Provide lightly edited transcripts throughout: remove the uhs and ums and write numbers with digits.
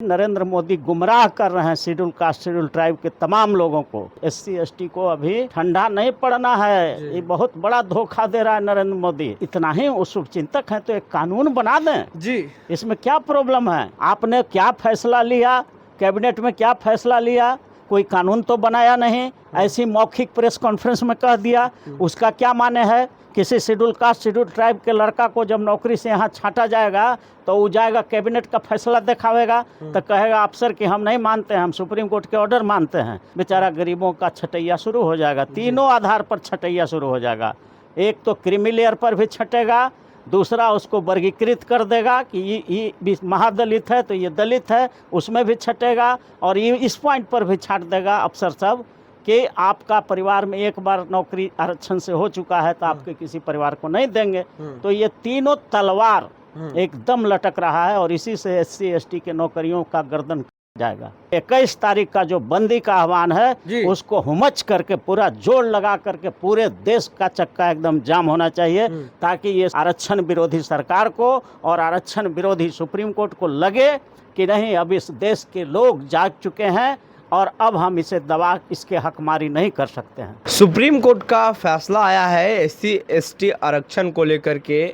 नरेंद्र मोदी गुमराह कर रहे हैं शेड्यूल कास्ट शेड्यूल ट्राइब के तमाम लोगों को। एससी एसटी को अभी ठंडा नहीं पड़ना है। ये बहुत बड़ा धोखा दे रहा है नरेंद्र मोदी। इतना ही वो शुभचिंतक हैं तो एक कानून बना दें जी। इसमें क्या प्रॉब्लम है? आपने क्या फैसला लिया, कैबिनेट में क्या फैसला लिया? कोई कानून तो बनाया नहीं, ऐसी मौखिक प्रेस कॉन्फ्रेंस में कह दिया। उसका क्या माने है? किसी शेड्यूल कास्ट शेड्यूल ट्राइब के लड़का को जब नौकरी से यहाँ छांटा जाएगा तो वो जाएगा कैबिनेट का फैसला दिखावेगा तो कहेगा अफसर कि हम नहीं मानते हैं, हम सुप्रीम कोर्ट के ऑर्डर मानते हैं। बेचारा गरीबों का छटैया शुरू हो जाएगा। तीनों आधार पर छटैया शुरू हो जाएगा। एक तो क्रीमी लेयर पर भी छटेगा, दूसरा उसको वर्गीकृत कर देगा कि ये भी महादलित है तो ये दलित है, उसमें भी छटेगा। और ये इस पॉइंट पर भी छाट देगा अफसर सब कि आपका परिवार में एक बार नौकरी आरक्षण से हो चुका है तो आपके किसी परिवार को नहीं देंगे। तो ये तीनों तलवार एकदम लटक रहा है और इसी से एससी एसटी के नौकरियों का गर्दन जाएगा। 21 तारीख का जो बंदी का आह्वान है उसको हुमच करके पूरा जोर लगा करके पूरे देश का चक्का एकदम जाम होना चाहिए ताकि ये आरक्षण विरोधी सरकार को और आरक्षण विरोधी सुप्रीम कोर्ट को लगे कि नहीं, अब इस देश के लोग जाग चुके हैं और अब हम इसे दबा इसके हकमारी नहीं कर सकते हैं। सुप्रीम कोर्ट का फैसला आया है एससी एसटी आरक्षण को लेकर के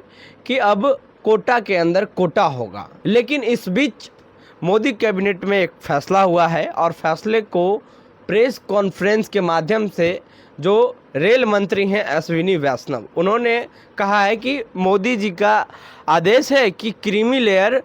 कि अब कोटा के अंदर कोटा होगा। लेकिन इस बीच मोदी कैबिनेट में एक फैसला हुआ है और फैसले को प्रेस कॉन्फ्रेंस के माध्यम से जो रेल मंत्री हैं अश्विनी वैष्णव, उन्होंने कहा है कि मोदी जी का आदेश है कि क्रीमी लेयर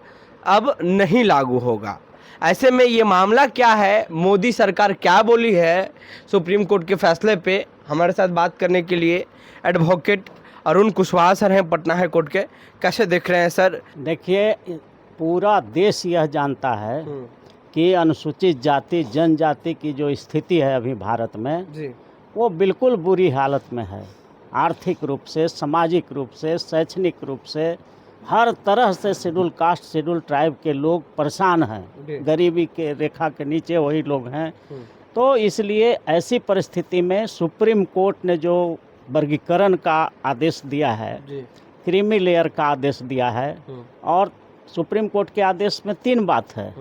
अब नहीं लागू होगा। ऐसे में ये मामला क्या है, मोदी सरकार क्या बोली है सुप्रीम कोर्ट के फैसले पे? हमारे साथ बात करने के लिए एडवोकेट अरुण कुशवाहा सर हैं पटना हाई कोर्ट के। कैसे देख रहे हैं सर? देखिए, पूरा देश यह जानता है कि अनुसूचित जाति जनजाति की जो स्थिति है अभी भारत में जी, वो बिल्कुल बुरी हालत में है। आर्थिक रूप से, सामाजिक रूप से, शैक्षणिक रूप से, हर तरह से शेड्यूल कास्ट शेड्यूल ट्राइब के लोग परेशान हैं। गरीबी के रेखा के नीचे वही लोग हैं। तो इसलिए ऐसी परिस्थिति में सुप्रीम कोर्ट ने जो वर्गीकरण का आदेश दिया है, क्रीमी लेयर का आदेश दिया है, और सुप्रीम कोर्ट के आदेश में 3 बात है।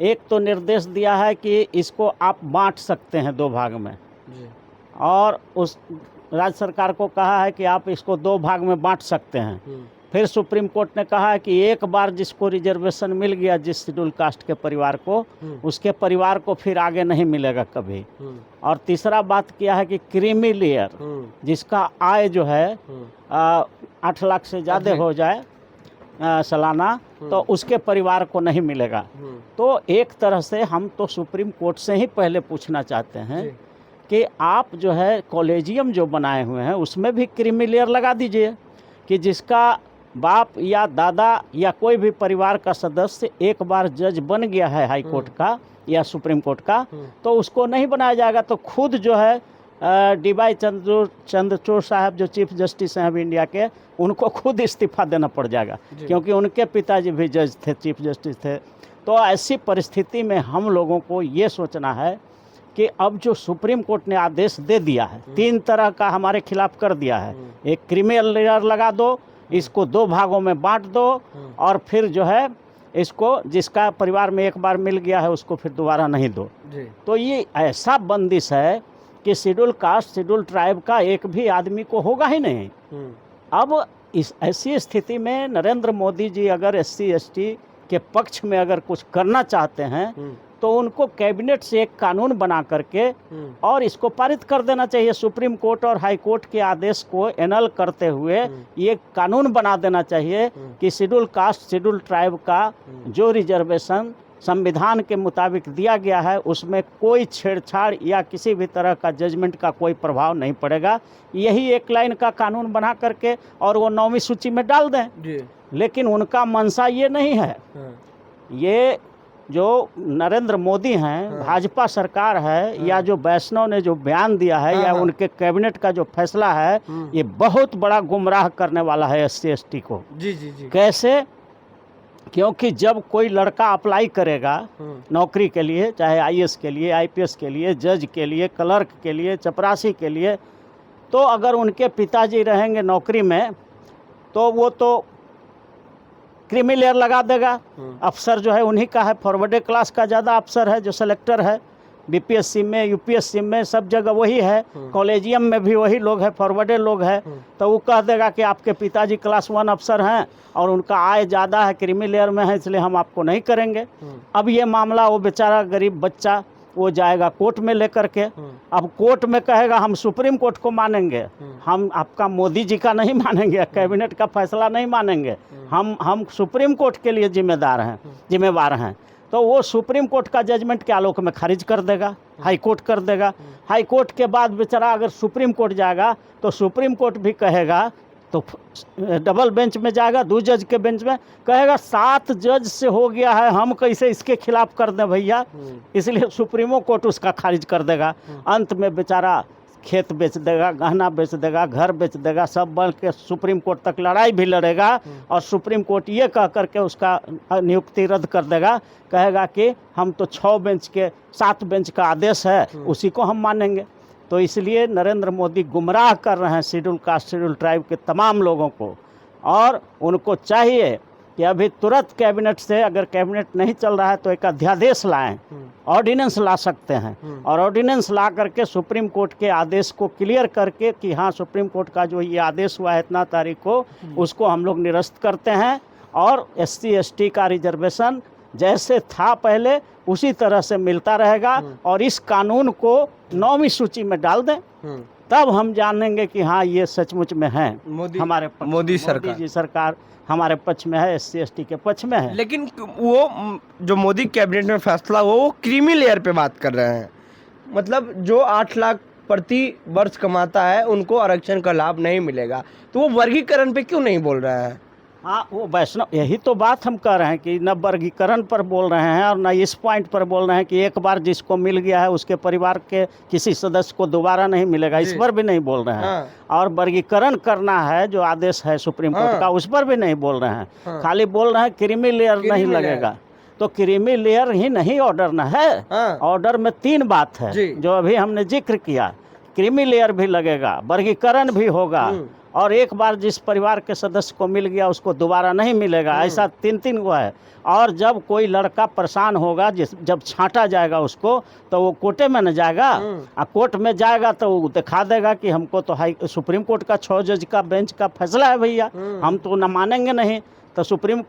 एक तो निर्देश दिया है कि इसको आप बांट सकते हैं 2 भाग में, और उस राज्य सरकार को कहा है कि आप इसको 2 भाग में बांट सकते हैं। फिर सुप्रीम कोर्ट ने कहा है कि एक बार जिसको रिजर्वेशन मिल गया जिस शेड्यूल कास्ट के परिवार को, उसके परिवार को फिर आगे नहीं मिलेगा कभी। और तीसरा बात किया है कि क्रीमी लेयर जिसका आय जो है 8 लाख से ज़्यादा हो जाए सालाना, तो उसके परिवार को नहीं मिलेगा। तो एक तरह से हम तो सुप्रीम कोर्ट से ही पहले पूछना चाहते हैं कि आप जो है कॉलेजियम जो बनाए हुए हैं उसमें भी क्रीमी लेयर लगा दीजिए कि जिसका बाप या दादा या कोई भी परिवार का सदस्य एक बार जज बन गया है हाई कोर्ट का या सुप्रीम कोर्ट का, तो उसको नहीं बनाया जाएगा। तो खुद जो है डी.वाई. चंद्रचूड़ साहब जो चीफ जस्टिस हैं अभी इंडिया के, उनको खुद इस्तीफा देना पड़ जाएगा क्योंकि उनके पिताजी भी जज थे, चीफ जस्टिस थे। तो ऐसी परिस्थिति में हम लोगों को ये सोचना है कि अब जो सुप्रीम कोर्ट ने आदेश दे दिया है, 3 तरह का हमारे खिलाफ कर दिया है। एक क्रीमी लेयर लगा दो, इसको 2 भागों में बांट दो, और फिर जो है इसको जिसका परिवार में एक बार मिल गया है उसको फिर दोबारा नहीं दो। तो ये ऐसा बंदिश है कि शेड्यूल कास्ट शेड्यूल ट्राइब का एक भी आदमी को होगा ही नहीं। अब इस ऐसी स्थिति में नरेंद्र मोदी जी अगर एससी एसटी के पक्ष में अगर कुछ करना चाहते हैं तो उनको कैबिनेट से एक कानून बना करके और इसको पारित कर देना चाहिए। सुप्रीम कोर्ट और हाई कोर्ट के आदेश को एनल करते हुए ये कानून बना देना चाहिए कि शेड्यूल कास्ट शेड्यूल ट्राइब का जो रिजर्वेशन संविधान के मुताबिक दिया गया है उसमें कोई छेड़छाड़ या किसी भी तरह का जजमेंट का कोई प्रभाव नहीं पड़ेगा। यही एक लाइन का कानून बना करके और वो 9वीं सूची में डाल दें। लेकिन उनका मंशा ये नहीं है। ये जो नरेंद्र मोदी हैं, भाजपा सरकार है, या जो वैष्णव ने जो बयान दिया है या उनके कैबिनेट का जो फैसला है, ये बहुत बड़ा गुमराह करने वाला है एससी एसटी को। कैसे? क्योंकि जब कोई लड़का अप्लाई करेगा नौकरी के लिए, चाहे आईएएस के लिए, आईपीएस के लिए, जज के लिए, क्लर्क के लिए, चपरासी के लिए, तो अगर उनके पिताजी रहेंगे नौकरी में तो वो तो क्रीमी लेयर लगा देगा। अफसर जो है उन्हीं का है, फॉरवर्डेड क्लास का ज़्यादा अफसर है जो सेलेक्टर है। बीपीएससी में, यूपीएससी में, सब जगह वही है। कॉलेजियम में भी वही लोग है, फॉरवर्डेड लोग है। तो वो कह देगा कि आपके पिताजी क्लास 1 अफसर हैं और उनका आय ज़्यादा है, क्रीमी लेयर में है, इसलिए हम आपको नहीं करेंगे। अब ये मामला वो बेचारा गरीब बच्चा वो जाएगा कोर्ट में लेकर के। अब कोर्ट में कहेगा हम सुप्रीम कोर्ट को मानेंगे, हम आपका मोदी जी का नहीं मानेंगे, कैबिनेट का फैसला नहीं मानेंगे, हम सुप्रीम कोर्ट के लिए जिम्मेवार हैं। तो वो सुप्रीम कोर्ट का जजमेंट के आलोक में खारिज कर देगा, हाई कोर्ट कर देगा। हाई कोर्ट के बाद बेचारा अगर सुप्रीम कोर्ट जाएगा तो सुप्रीम कोर्ट भी कहेगा, तो डबल बेंच में जाएगा, 2 जज के बेंच में, कहेगा 7 जज से हो गया है, हम कैसे इसके खिलाफ कर दें भैया। इसलिए सुप्रीमो कोर्ट उसका खारिज कर देगा। अंत में बेचारा खेत बेच देगा, गहना बेच देगा, घर बेच देगा, सब बन के सुप्रीम कोर्ट तक लड़ाई भी लड़ेगा और सुप्रीम कोर्ट ये कह करके उसका नियुक्ति रद्द कर देगा। कहेगा कि हम तो 7 बेंच का आदेश है, उसी को हम मानेंगे। तो इसलिए नरेंद्र मोदी गुमराह कर रहे हैं शेड्यूल कास्ट शेड्यूल ट्राइब के तमाम लोगों को, और उनको चाहिए कि अभी तुरंत कैबिनेट से, अगर कैबिनेट नहीं चल रहा है तो एक अध्यादेश लाएं, ऑर्डिनेंस ला सकते हैं, और ऑर्डिनेंस ला करके सुप्रीम कोर्ट के आदेश को क्लियर करके कि हाँ सुप्रीम कोर्ट का जो ये आदेश हुआ है इतना तारीख को, उसको हम लोग निरस्त करते हैं और SC ST का रिजर्वेशन जैसे था पहले उसी तरह से मिलता रहेगा, और इस कानून को 9वीं सूची में डाल दें, तब हम जानेंगे कि हाँ ये सचमुच में है हमारे मोदी सरकार हमारे पक्ष में है, SC ST के पक्ष में है। लेकिन वो जो मोदी कैबिनेट में फैसला हुआ वो क्रीमी लेयर पे बात कर रहे हैं, मतलब जो 8 लाख प्रति वर्ष कमाता है उनको आरक्षण का लाभ नहीं मिलेगा। तो वो वर्गीकरण पे क्यों नहीं बोल रहा है? हाँ, वो वैष्णव, यही तो बात हम कह रहे हैं कि न वर्गीकरण पर बोल रहे हैं और न इस पॉइंट पर बोल रहे हैं कि एक बार जिसको मिल गया है उसके परिवार के किसी सदस्य को दोबारा नहीं मिलेगा, इस पर भी नहीं बोल रहे हैं। हाँ। और वर्गीकरण करना है जो आदेश है सुप्रीम कोर्ट का, उस पर भी नहीं बोल रहे हैं। हाँ। खाली बोल रहे हैं क्रीमी लेयर नहीं लगेगा। तो क्रीमी लेयर ही नहीं ऑर्डर न है। ऑर्डर में 3 बात है जो अभी हमने जिक्र किया। क्रीमी लेयर भी लगेगा, वर्गीकरण भी होगा, और एक बार जिस परिवार के सदस्य को मिल गया उसको दोबारा नहीं मिलेगा, ऐसा 3 वो है। और जब कोई लड़का परेशान होगा, जब छांटा जाएगा उसको, तो वो कोर्टे में न जाएगा, कोर्ट में जाएगा तो वो दिखा देगा कि हमको तो सुप्रीम कोर्ट का 6 जज का बेंच का फैसला है भैया, हम तो न मानेंगे नहीं। तो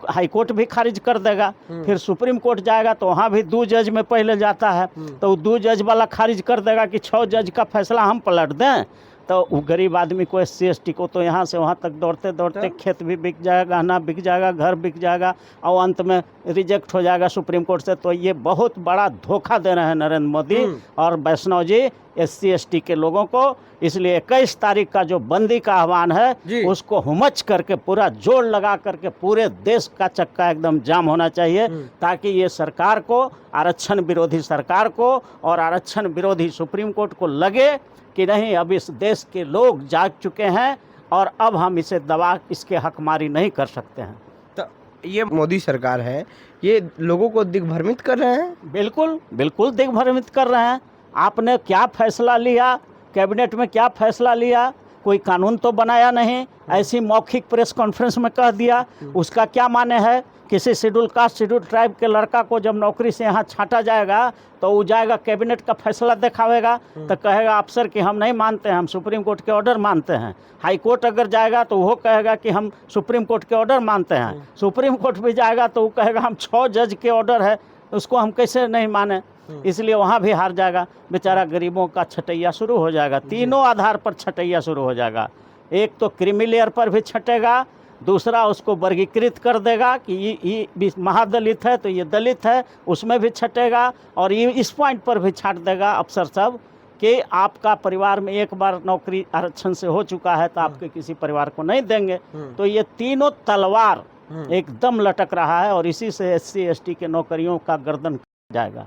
हाई कोर्ट भी खारिज कर देगा। फिर सुप्रीम कोर्ट जाएगा तो वहाँ भी 2 जज में पहले जाता है, तो 2 जज वाला खारिज कर देगा कि 6 जज का फैसला हम पलट दें। तो वो गरीब आदमी को, SC ST को तो यहाँ से वहाँ तक दौड़ते दौड़ते खेत भी बिक जाएगा, गहना बिक जाएगा, घर बिक जाएगा, और अंत में रिजेक्ट हो जाएगा सुप्रीम कोर्ट से। तो ये बहुत बड़ा धोखा दे रहे हैं नरेंद्र मोदी और वैष्णव जी SC ST के लोगों को। इसलिए 21 तारीख का जो बंदी का आह्वान है उसको हुमच करके, पूरा जोर लगा करके पूरे देश का चक्का एकदम जाम होना चाहिए, ताकि ये सरकार को, आरक्षण विरोधी सरकार को और आरक्षण विरोधी सुप्रीम कोर्ट को लगे कि नहीं, अब इस देश के लोग जाग चुके हैं और अब हम इसे दबा इसके हकमारी नहीं कर सकते हैं। तो ये मोदी सरकार है, ये लोगों को दिग्भ्रमित कर रहे हैं। बिल्कुल बिल्कुल दिग्भ्रमित कर रहे हैं। आपने क्या फैसला लिया, कैबिनेट में क्या फैसला लिया, कोई कानून तो बनाया नहीं, ऐसी मौखिक प्रेस कॉन्फ्रेंस में कह दिया, उसका क्या माने है? किसी शेड्यूल कास्ट शेड्यूल ट्राइब के लड़का को जब नौकरी से यहाँ छांटा जाएगा तो वो जाएगा कैबिनेट का फैसला दिखावेगा, तो कहेगा अफसर कि हम नहीं मानते हैं, हम सुप्रीम कोर्ट के ऑर्डर मानते हैं। हाई कोर्ट अगर जाएगा तो वो कहेगा कि हम सुप्रीम कोर्ट के ऑर्डर मानते हैं। सुप्रीम कोर्ट भी जाएगा तो वो कहेगा हम 6 जज के ऑर्डर है, उसको हम कैसे नहीं माने। इसलिए वहाँ भी हार जाएगा। बेचारा गरीबों का छटैया शुरू हो जाएगा, तीनों आधार पर छटैया शुरू हो जाएगा। एक तो क्रीमी लेयर पर भी छटेगा, दूसरा उसको वर्गीकृत कर देगा कि ये महादलित है तो ये दलित है, उसमें भी छटेगा, और ये इस पॉइंट पर भी छाट देगा अफसर सब कि आपका परिवार में एक बार नौकरी आरक्षण से हो चुका है तो आपके किसी परिवार को नहीं देंगे। तो ये तीनों तलवार एकदम लटक रहा है, और इसी से SC ST के नौकरियों का गर्दन जाएगा।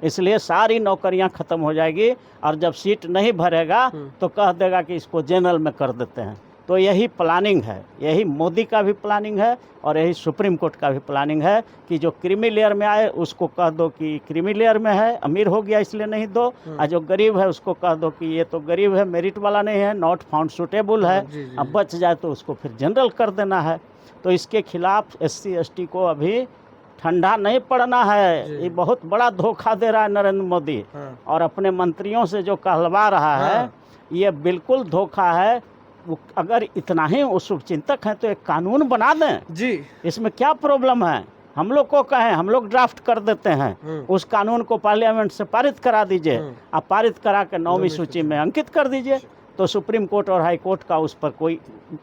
इसलिए सारी नौकरियां खत्म हो जाएगी, और जब सीट नहीं भरेगा तो कह देगा कि इसको जनरल में कर देते हैं। तो यही प्लानिंग है, यही मोदी का भी प्लानिंग है और यही सुप्रीम कोर्ट का भी प्लानिंग है कि जो क्रीमी लेयर में आए उसको कह दो कि क्रीमी लेयर में है, अमीर हो गया इसलिए नहीं दो, और जो गरीब है उसको कह दो कि ये तो गरीब है, मेरिट वाला नहीं है, नॉट फाउंड सूटेबल है, अब बच जाए तो उसको फिर जनरल कर देना है। तो इसके खिलाफ SC ST को अभी ठंडा नहीं पड़ना है। ये बहुत बड़ा धोखा दे रहा है नरेंद्र मोदी, और अपने मंत्रियों से जो कहलवा रहा है ये बिल्कुल धोखा है। अगर इतना ही वो शुभचिंतक हैं तो एक कानून बना दें जी, इसमें क्या प्रॉब्लम है। हम लोग को कहें, हम लोग ड्राफ्ट कर देते हैं, उस कानून को पार्लियामेंट से पारित करा दीजिए, आप पारित करा के 9वीं सूची में अंकित कर दीजिए, तो सुप्रीम कोर्ट और हाई कोर्ट का उस पर कोई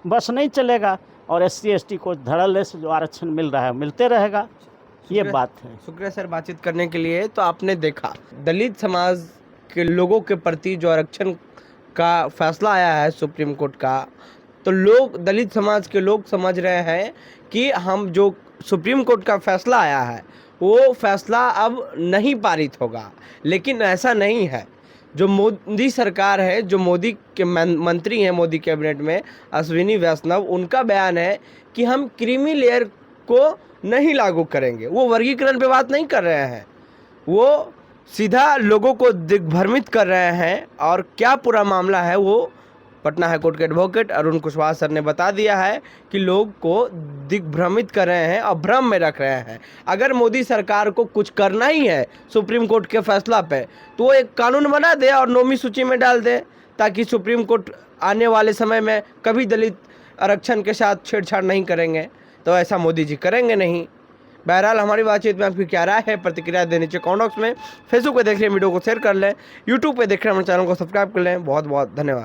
बस नहीं चलेगा, और SC ST को धड़ल्ले से जो आरक्षण मिल रहा है मिलते रहेगा। ये बात है। शुक्रिया सर बातचीत करने के लिए। तो आपने देखा दलित समाज के लोगों के प्रति जो आरक्षण का फैसला आया है सुप्रीम कोर्ट का, तो लोग, दलित समाज के लोग समझ रहे हैं कि हम जो सुप्रीम कोर्ट का फैसला आया है वो फैसला अब नहीं पारित होगा। लेकिन ऐसा नहीं है। जो मोदी सरकार है, जो मोदी के मंत्री हैं मोदी कैबिनेट में, अश्विनी वैष्णव, उनका बयान है कि हम क्रीमी लेयर को नहीं लागू करेंगे। वो वर्गीकरण पे बात नहीं कर रहे हैं, वो सीधा लोगों को दिग्भ्रमित कर रहे हैं। और क्या पूरा मामला है वो पटना हाईकोर्ट के एडवोकेट अरुण कुशवाहा सर ने बता दिया है कि लोग को दिग्भ्रमित कर रहे हैं और भ्रम में रख रहे हैं। अगर मोदी सरकार को कुछ करना ही है सुप्रीम कोर्ट के फैसला पे, तो वो एक कानून बना दे और 9वीं सूची में डाल दे, ताकि सुप्रीम कोर्ट आने वाले समय में कभी दलित आरक्षण के साथ छेड़छाड़ नहीं करेंगे। तो ऐसा मोदी जी करेंगे नहीं। बहरहाल हमारी बातचीत में आपकी क्या राय है, प्रतिक्रिया देने नीचे कमेंट बॉक्स में। फेसबुक पे देख रहे वीडियो को शेयर कर लें, यूट्यूब पे देख रहे हमारे चैनल को सब्सक्राइब कर लें। बहुत बहुत धन्यवाद।